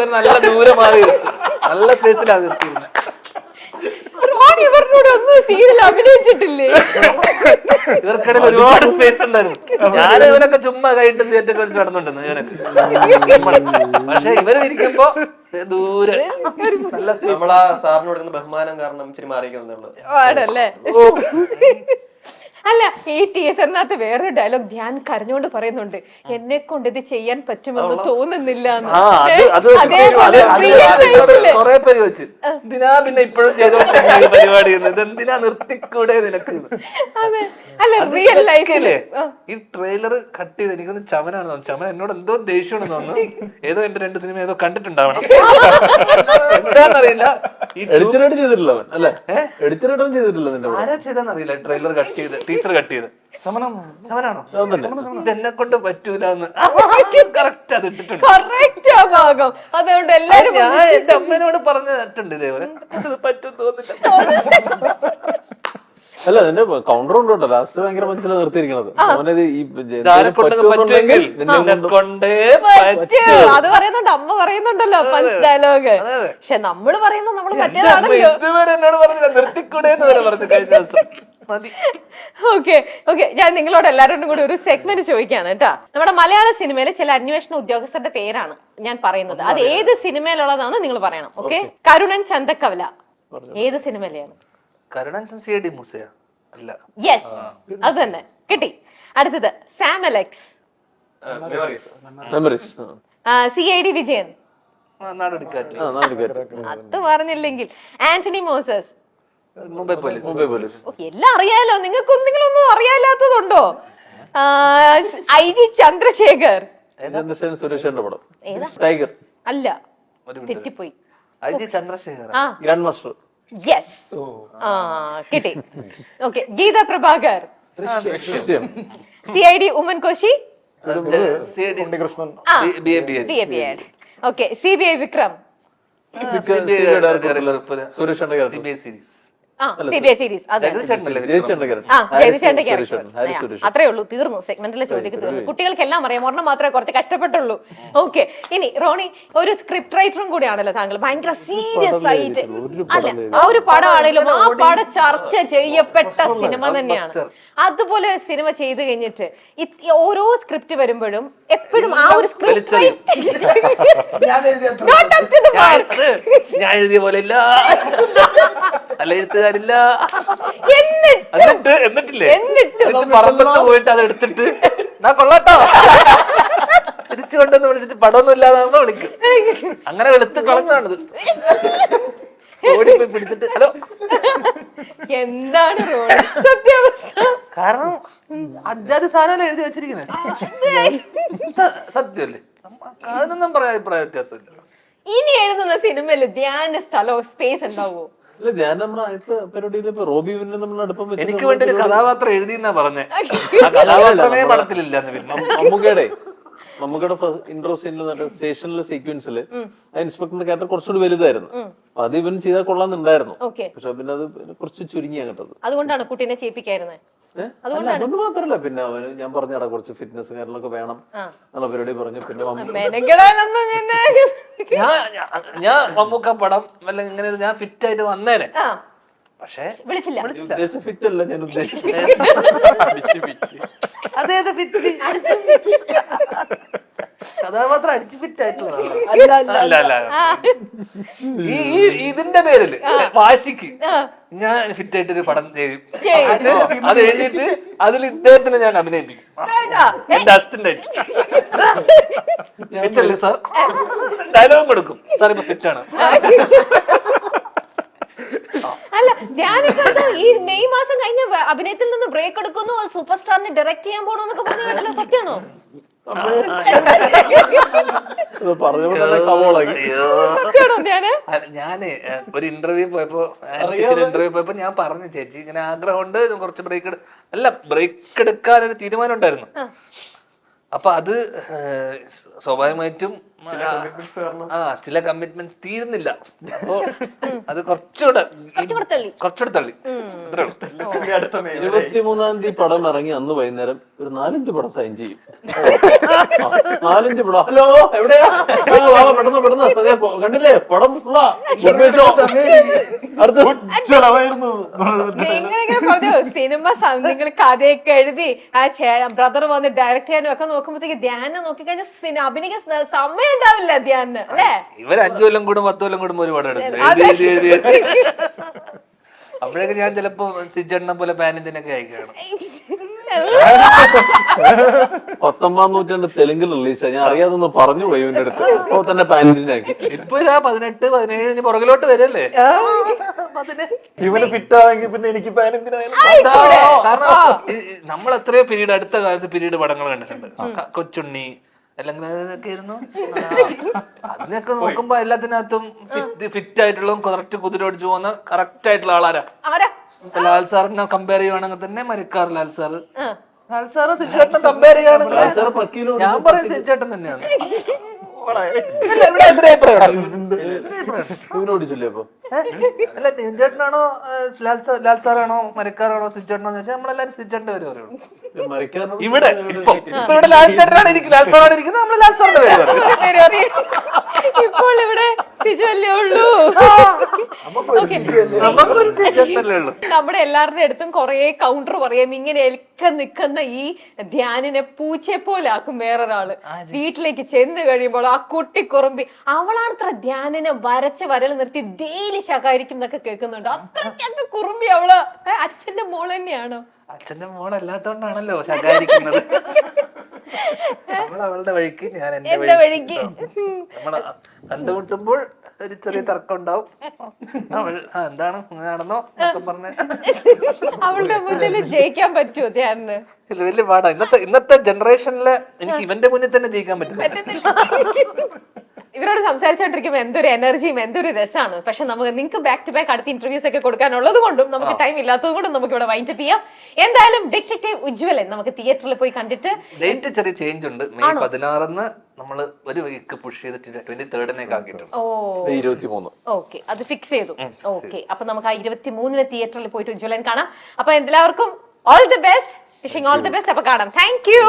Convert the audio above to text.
ഇവർ നല്ല ദൂരെ മാറി നല്ല സ്പേസിലാണ് നിർത്തിയിരുന്നത്. ഇവരോട് ഒന്നും സീനിൽ അഭിനയിച്ചിട്ടില്ലേ? ഇവർക്കിടയിൽ ഒരുപാട് സ്പേസ് ഉണ്ടായിരുന്നു. ഞാൻ ഇവരൊക്കെ ചുമ്മാ കൈയിട്ട് തിയേറ്റർ വെച്ച് നടന്നുണ്ടെന്ന് ഇവനൊക്കെ. പക്ഷെ ഇവര് ഇരിക്കുമ്പോ ദൂരെ നല്ല നമ്മളാ സാറിന് കൊടുക്കുന്ന ബഹുമാനം കാരണം ഇച്ചിരി മാറിക്കുന്നുള്ളത് ആണല്ലേ? അല്ല, ഈ ടീച്ചറിനകത്ത് വേറൊരു ഡയലോഗ് ധ്യാൻ കരഞ്ഞുകൊണ്ട് പറയുന്നുണ്ട്, എന്നെ കൊണ്ട് ഇത് ചെയ്യാൻ പറ്റുമെന്ന് തോന്നുന്നില്ല. കൊറേ പേര് വെച്ച് എന്തിനാ പിന്നെ ഇപ്പോഴും ചെയ്തോണ്ടിരിക്കുന്ന ഈ പരിപാടി ഇതെന്തിനാ നിർത്തിക്കൂടെ നിനക്ക്? അല്ല, റിയൽ ലൈഫില് ഈ ട്രെയിലർ കട്ട് ചെയ്ത് എനിക്കൊന്ന് ചമനാണ് തോന്നുന്നു. ചമൻ എന്നോട് എന്തോ ദേഷ്യമാണെന്ന് തോന്നുന്നു. ഏതോ എന്റെ 2 സിനിമ ഏതോ കണ്ടിട്ടുണ്ടാവണം, എന്താന്നറിയില്ല. എഡിറ്ററായിട്ട് ചെയ്തിട്ടില്ല അല്ലെ? എഡിറ്ററായിട്ടും ചെയ്തിട്ടില്ല. ആരാ ചെയ്തെന്നറിയില്ല. ട്രെയിലർ കട്ട് ചെയ്ത് ടീച്ചർ കട്ട് ചെയ്ത് സമനാണോ ഇതെന്നെ കൊണ്ട് പറ്റൂലെന്ന് കറക്റ്റ് അത് ഇട്ടിട്ടുണ്ട്. ഭാഗം അതുകൊണ്ട് എല്ലാരും ഞാൻ എന്റെ അമ്മേനോട് പറഞ്ഞിട്ടുണ്ട് ഇതേപോലെ പറ്റും തോന്നില്ല. അല്ല, അതിന്റെ കൗണ്ടർ ഉണ്ട് കേട്ടോ. ലാസ്റ്റ് ഭയങ്കര മനസ്സിൽ നിർത്തിയിരിക്കണത്. അത് പറയുന്നുണ്ട്, അമ്മ പറയുന്നുണ്ടല്ലോ പഞ്ച് ഡയലോഗ്. പക്ഷെ നമ്മള് പറയുമ്പോ നമ്മള് മറ്റേതാണല്ലോ. ഇതുവരെ എന്നോട് പറഞ്ഞില്ല നിർത്തിക്കൂടേന്ന് വരെ പറഞ്ഞു കഴിഞ്ഞ ദിവസം. ഓക്കെ, ഞാൻ നിങ്ങളോട് എല്ലാവരോടും കൂടി ഒരു സെഗ്മെന്റ് ചോദിക്കാണ് കേട്ടാ. നമ്മുടെ മലയാള സിനിമയിലെ ചില അന്വേഷണ ഉദ്യോഗസ്ഥരുടെ പേരാണ് ഞാൻ പറയുന്നത്. അത് ഏത് സിനിമയിലുള്ളതാണ് നിങ്ങൾ പറയണം. ഓക്കെ? കരുണൻ ചന്തക്കവല ഏത് സിനിമയിലെയാണ്? കരുണൻ CID മൂസയാ? അല്ല. യെസ്, അത് തന്നെ കിട്ടി. അടുത്തത് സാം അലക്സ്, CID വിജയൻ, അത് പറഞ്ഞില്ലെങ്കിൽ ആന്റണി മോസസ്, മുംബൈ പോലീസ്. എല്ലാം അറിയാലോ. നിങ്ങളൊന്നും അറിയാലാത്തതുണ്ടോ? IG ചന്ദ്രശേഖർ, സുരേഷന്റെ പടം ടൈഗർ അല്ല, തെറ്റിപ്പോയി. IG Chandrasekhar, grandmaster. Yes, കിട്ടി. Okay, Geetha Prabhakar, CID Oommen Koshy, okay, CBI Vikram, Suresh series. CBI series. അത്രേ ഉള്ളൂ, തീർന്നു. സെഗ്മെന്റിലെ ചോദ്യം തീർന്നു. കുട്ടികൾക്കെല്ലാം അറിയാം, ഒരെണ്ണം മാത്രമേ കുറച്ച് കഷ്ടപ്പെട്ടുള്ളൂ. ഓക്കെ, ഇനി റോണി ഒരു സ്ക്രിപ്റ്റ് റൈറ്ററും കൂടിയാണല്ലോ താങ്കൾ. ഭയങ്കര സീരിയസ് ആയിട്ട് അല്ല, ആ ഒരു പടമാണെങ്കിലും ആ പടം ചർച്ച ചെയ്യപ്പെട്ട സിനിമ തന്നെയാണ്. അതുപോലെ സിനിമ ചെയ്ത് കഴിഞ്ഞിട്ട് ഓരോ സ്ക്രിപ്റ്റ് വരുമ്പോഴും എപ്പോഴും ആ ഒരു സ്ക്രിപ്റ്റ് ഞാൻ എഴുതിയ പോലെ ഇല്ല, അല്ല എഴുത്തുകാരില്ല. എന്നിട്ടില്ലേ പറമ്പത്ത് പോയിട്ട് അത് എടുത്തിട്ട് ഞാൻ കൊള്ളാട്ടോ തിരിച്ചു കൊണ്ടെന്ന് വിളിച്ചിട്ട് പടമൊന്നും ഇല്ലാതാകുമ്പോ വിളിക്കും. അങ്ങനെ വെളുത്ത് കളഞ്ഞതാണിത്. ഓടിപ്പോയി പിടിച്ചിട്ട് ഹലോ എന്താണ് സത്യാവസ്ഥ? കാരണം അജാതി സാധനം എഴുതി വെച്ചിരിക്കുന്നത് സത്യമല്ലേ? അതിനൊന്നും പറയാൻ അഭിപ്രായ വ്യത്യാസമില്ല. ഇനി എഴുതുന്ന സിനിമയില് ധ്യാന സ്ഥലവും സ്പേസ് ഉണ്ടാവോ? എനിക്ക് വേണ്ടി ഒരു കഥാപാത്രം എഴുതിയെന്നാ പറഞ്ഞേ. ആ കഥാപാത്രമേ പടത്തിലില്ല. മമ്മൂക്കയുടെ ഇൻട്രോ സീനിൽ സ്റ്റേഷനിലെ സീക്വൻസില് ഇൻസ്പെക്ടറിന്റെ ക്യാരക്ടർ കുറച്ചുകൂടി വലുതായിരുന്നു. അപ്പൊ അത് ഇവൻ ചെയ്താൽ കൊള്ളാന്നുണ്ടായിരുന്നു. പക്ഷെ പിന്നെ അത് കുറച്ച് ചുരുങ്ങിയാ കേട്ടത്. അതുകൊണ്ടാണ് കുട്ടീനെ ചെയ്യിപ്പിക്കായിരുന്നത്. അതുകൊണ്ട് മാത്രല്ല, പിന്നെ അവന് ഞാൻ പറഞ്ഞടാ കുറച്ച് ഫിറ്റ്നസ് കാര്യങ്ങളൊക്കെ വേണം എന്നുള്ള പരിപാടി പറഞ്ഞു. പിന്നെ ഞാൻ മമ്മൂക്ക പടം വല്ല ഇങ്ങനെ ഞാൻ ഫിറ്റ് ആയിട്ട് വന്നേനെ. പക്ഷേ വിളിച്ചില്ല. ഫിറ്റ് അല്ല ഞാൻ ഉദ്ദേശിച്ചത്. അതേത് ഫിറ്റ്? കഥാപാത്രം അടിച്ചു ഫിറ്റ് ആയിട്ടുള്ളതാണ്. ഇതിന്റെ പേരില് വാശിക്ക് ഞാൻ ഫിറ്റ് ആയിട്ടൊരു പടം ചെയ്യും. അത് എഴുതിയിട്ട് അതിൽ ഇദ്ദേഹത്തിന് ഞാൻ അഭിനയിപ്പിക്കും. എന്റെ അസിസ്റ്റന്റ് ആയിട്ട് ഫിറ്റല്ലേ സാർ, ഡയലോഗ് കൊടുക്കും. സാർ ഇപ്പൊ ഫിറ്റാണ്. അല്ല, ഞാനിപ്പോ ഈ മെയ് മാസം കഴിഞ്ഞ അഭിനയത്തിൽ നിന്ന് ബ്രേക്ക് എടുക്കുന്നു, സൂപ്പർ സ്റ്റാറിനെ ഡയറക്റ്റ് ചെയ്യാൻ പോണോന്നൊക്കെ പറഞ്ഞല്ലോ, സത്യമാണോ? ഞാന് ഒരു ഇന്റർവ്യൂ പോയപ്പോ ഞാൻ പറഞ്ഞു, ചേച്ചി ഇങ്ങനെ ആഗ്രഹമുണ്ട് കുറച്ച് ബ്രേക്ക് എടുക്കാൻ ഒരു തീരുമാനം ഉണ്ടായിരുന്നു. അപ്പൊ അത് സ്വാഭാവികമായിട്ടും ചില കമ്മിറ്റ്മെന്റ്സ് തീരുന്നില്ല. അപ്പൊ അത് കുറച്ചുകൂടെ തള്ളി അത്രേ ഉള്ളൂ. 23-ാം തീയതി പടം ഇറങ്ങി അന്ന് വൈകുന്നേരം ഒരു 4-5 പടം സൈൻ ചെയ്യും. 4-5 പടം. ഹലോ എവിടെയാ? പെട്ടെന്ന് അതെ, കണ്ടില്ലേ പടം പറഞ്ഞു. സിനിമ നിങ്ങൾ കഥയൊക്കെ എഴുതി ആ ബ്രദർ വന്ന് ഡയറക്ട് ചെയ്യാനും ഒക്കെ നോക്കുമ്പോഴത്തേക്ക് ധ്യാനം നോക്കിക്കഴിഞ്ഞാൽ അഭിനയിക്കാൻ സമയം ഉണ്ടാവില്ല ധ്യാനിന് അല്ലേ? ഇവർ 5 കൊല്ലം കൂടും 10 കൊല്ലം കൂടുമ്പോ ഒരു പടം എടുത്തു. അപ്പോഴൊക്കെ ഞാൻ ചിലപ്പോ സിജണ്ണ പോലെ പാനിന്തിനൊക്കെ അയക്കണം. 19-ാം നൂറ്റാണ്ട് തെലുങ്കിൽ റിലീസായി. ഞാൻ അറിയാതൊന്ന് പറഞ്ഞു പോയി ഇവന്റെ അടുത്ത്. അപ്പൊ തന്നെ പാനിന്റിനാക്കി. ഇപ്പൊ 18, 17 പുറകിലോട്ട് വരല്ലേ? ഇവന് ഫിറ്റ് ആണെങ്കിൽ പിന്നെ എനിക്ക് പാനിന്തിനായാലും കാരണം നമ്മൾ എത്രയോ പീരീഡ് അടുത്ത കാലത്ത് പീരീഡ് പടങ്ങൾ കണ്ടിട്ടുണ്ട്. കൊച്ചുണ്ണി അല്ലെങ്കിൽ അതൊക്കെ ആയിരുന്നു. അതിനൊക്കെ നോക്കുമ്പോ എല്ലാത്തിനകത്തും ഫിറ്റ് ആയിട്ടുള്ളതും കറക്റ്റ് കുതിര ഓടിച്ചു പോകുന്ന കറക്റ്റ് ആയിട്ടുള്ള ആളാരാ? ലാൽ സാറിനെ കമ്പയർ ചെയ്യുവാണെങ്കിൽ തന്നെ മരിക്കാർ ലാൽ സാറ് സിജേട്ടനെ കമ്പയർ ചെയ്യുകയാണെങ്കിൽ ഞാൻ പറയും സിജേട്ടൻ തന്നെയാണ്. ഇവനോടിച്ചില്ലേ അപ്പൊ? അല്ല സിജേട്ടനാണോ ലാൽ സാറാണോ മരിക്കാറാണോ സിജേട്ടനോ ചോദിച്ചാൽ നമ്മളെല്ലാരും സിജേട്ടന്റെ പേര് പറയുള്ളൂ. ഇവിടെ ഇവിടെ ലാൽ ചേട്ടനാണ് ഇരിക്കുന്നത്, ലാൽ സാറാണ് ഇരിക്കുന്നത്, നമ്മൾ ലാൽ സാറിന്റെ പേര് പറയും. ഇപ്പോൾ ഇവിടെ സിജുവല്ലേ ഉള്ളൂ. നമ്മുടെ എല്ലാവരുടെ അടുത്തും കൊറേ കൗണ്ടർ പറയാം. ഇങ്ങനെ എൽക്ക നിൽക്കുന്ന ഈ ധ്യാനിനെ പൂച്ചയെ പോലെ ആക്കും വേറൊരാള്. വീട്ടിലേക്ക് ചെന്ന് കഴിയുമ്പോൾ ആ കുട്ടിക്കുറുമ്പി അവളാണത്ര ധ്യാനിനെ വരച്ച വരൽ നിർത്തി ഡെയിലി ശകാരിക്കും എന്നൊക്കെ കേൾക്കുന്നുണ്ട്. അത്രയ്ക്കൊക്കെ കുറുമ്പി അവള് അച്ഛന്റെ മോൾ തന്നെയാണോ? അച്ഛന്റെ മോളല്ലാത്തോണ്ടാണല്ലോ ശകാരിക്കുന്നത്. നമ്മൾ അവളുടെ വഴിക്ക് ഞാൻ എന്റെ വഴിക്ക്. നമ്മള് കണ്ടുമുട്ടുമ്പോൾ ഒരു ചെറിയ തർക്കം ഉണ്ടാവും. അവൾ എന്താണ് അങ്ങനെയാണെന്നോ എന്നൊക്കെ പറഞ്ഞ അവളുടെ മുന്നിൽ ജയിക്കാൻ പറ്റുമോ ധ്യാനിന്? വലിയ പാടാ. ഇന്നത്തെ ജനറേഷനില് എനിക്ക് ഇവന്റെ മുന്നിൽ തന്നെ ജയിക്കാൻ പറ്റില്ല. ഇവരോട് സംസാരിച്ചോണ്ടിരിക്കുമ്പോ എന്തൊരു എനർജിയും എന്തൊരു രസമാണ്. പക്ഷെ നമുക്ക് നിങ്ങൾക്ക് ബാക്ക് ടു ബാക്ക് അടുത്ത ഇന്റർവ്യൂസ് ഒക്കെ കൊടുക്കാനുള്ളത് കൊണ്ടും നമുക്ക് ടൈം ഇല്ലാത്തത് കൊണ്ടും നമുക്ക് ഇവിടെ വൈൻഡപ്പ് ചെയ്യാം. എന്തായാലും ഡിറ്റക്റ്റീവ് ഉജ്വലൻ നമുക്ക് തിയേറ്ററിൽ പോയി കണ്ടിട്ട് ഡേറ്റ് ചെറിയ ചേഞ്ച് ഉണ്ട്. മെയ് 16 നമ്മള് ഒരു വീക്ക് പുഷ് ചെയ്തിട്ട് 23 ആക്കിയിട്ടുണ്ട്. 23. ഓക്കെ, അത് ഫിക്സ് ചെയ്തു. ഓക്കെ, അപ്പൊ നമുക്ക് ആ 23 തിയേറ്ററിൽ പോയിട്ട് ഉജ്വലൻ കാണാം. അപ്പൊ എല്ലാവർക്കും all the best, wishing all the best. അപ്പൊ കാണാം. Thank you.